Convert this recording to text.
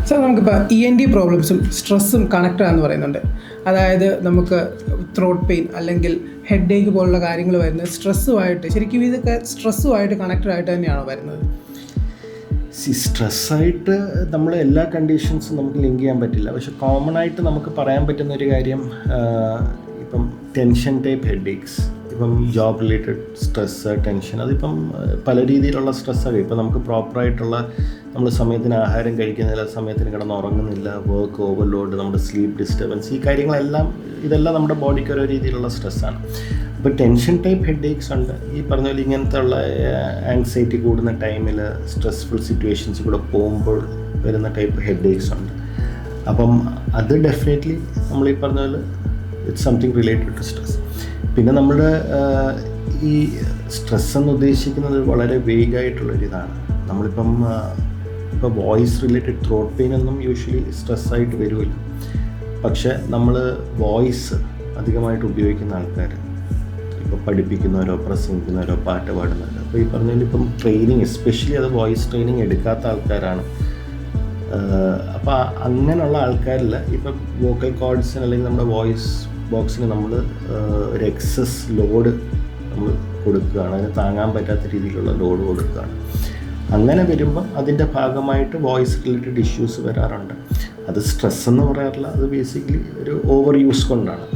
Sir നമുക്കിപ്പോൾ ENT പ്രോബ്ലംസും സ്ട്രെസ്സും കണക്റ്റാണെന്ന് പറയുന്നുണ്ട്. അതായത് നമുക്ക് ത്രോട്ട് പെയിൻ അല്ലെങ്കിൽ ഹെഡ് ഏക്ക് പോലുള്ള കാര്യങ്ങൾ വരുന്നത് സ്ട്രെസ്സുമായിട്ട്, ശരിക്കും ഇതൊക്കെ സ്ട്രെസ്സുമായിട്ട് കണക്റ്റഡ് ആയിട്ട് തന്നെയാണോ വരുന്നത്? സ്ട്രെസ്സായിട്ട് നമ്മൾ എല്ലാ കണ്ടീഷൻസും നമുക്ക് ലിങ്ക് ചെയ്യാൻ പറ്റില്ല. പക്ഷെ കോമൺ ആയിട്ട് നമുക്ക് പറയാൻ പറ്റുന്ന ഒരു കാര്യം, ഇപ്പം ടെൻഷൻ ടൈപ്പ് ഹെഡ് ഏക്സ്, ഇപ്പം ജോബ് റിലേറ്റഡ് സ്ട്രെസ്സ്, ടെൻഷൻ, അതിപ്പം പല രീതിയിലുള്ള സ്ട്രെസ്സൊക്കെ. ഇപ്പം നമുക്ക് പ്രോപ്പറായിട്ടുള്ള നമ്മൾ സമയത്തിന് ആഹാരം കഴിക്കുന്നില്ല, സമയത്തിന് കിടന്ന് ഉറങ്ങുന്നില്ല, വർക്ക് ഓവർലോഡ്, നമ്മുടെ സ്ലീപ്പ് ഡിസ്റ്റർബൻസ്, ഈ കാര്യങ്ങളെല്ലാം ഇതെല്ലാം നമ്മുടെ ബോഡിക്ക് ഓരോ രീതിയിലുള്ള സ്ട്രെസ്സാണ്. അപ്പോൾ ടെൻഷൻ ടൈപ്പ് ഹെഡ് ഏക്സ് ഉണ്ട്. ഈ പറഞ്ഞ പോലെ ഇങ്ങനത്തെ ഉള്ള ആങ്സൈറ്റി കൂടുന്ന ടൈമിൽ, സ്ട്രെസ്ഫുൾ സിറ്റുവേഷൻസ് കൂടെ പോകുമ്പോൾ വരുന്ന ടൈപ്പ് ഹെഡ് ഏക്സ് ഉണ്ട്. അപ്പം അത് ഡെഫിനറ്റ്ലി നമ്മൾ ഈ പറഞ്ഞ പോലെ it's something related to stress. പിന്നെ നമ്മുടെ ഈ സ്ട്രെസ് എന്ന് ഉദ്ദേശിക്കുന്നത് വളരെ വേഗമായിട്ടുള്ളൊരിതാണ്. നമ്മളിപ്പം ഇപ്പോൾ വോയിസ് റിലേറ്റഡ് ത്രോട്ട് പെയിൻ ഒന്നും യൂഷ്വലി സ്ട്രെസ്സായിട്ട് വരുമല്ലോ. പക്ഷേ നമ്മൾ വോയിസ് അധികമായിട്ട് ഉപയോഗിക്കുന്ന ആൾക്കാർ, ഇപ്പോൾ പഠിപ്പിക്കുന്നവരോ പ്രസംഗിക്കുന്നവരോ പാട്ട് പാടുന്നവരോ, അപ്പോൾ ഈ പറഞ്ഞാൽ ഇപ്പം ട്രെയിനിങ്, എസ്പെഷ്യലി അത് വോയിസ് ട്രെയിനിങ് എടുക്കാത്ത ആൾക്കാരാണ്. അപ്പോൾ അങ്ങനെയുള്ള ആൾക്കാരിൽ ഇപ്പം വോക്കൽ കോഡ്സിന് അല്ലെങ്കിൽ നമ്മുടെ വോയിസ് ബോക്സിന് നമ്മൾ ഒരു എക്സസ് ലോഡ് നമ്മൾ കൊടുക്കുകയാണ്, അതിന് താങ്ങാൻ പറ്റാത്ത രീതിയിലുള്ള ലോഡ് കൊടുക്കുകയാണ്. അങ്ങനെ വരുമ്പം അതിൻ്റെ ഭാഗമായിട്ട് വോയിസ് റിലേറ്റഡ് ഇഷ്യൂസ് വരാറുണ്ട്. അത് സ്ട്രെസ് എന്ന് പറയാറില്ല, അത് ബേസിക്കലി ഒരു ഓവർ യൂസ് കൊണ്ടാണ്.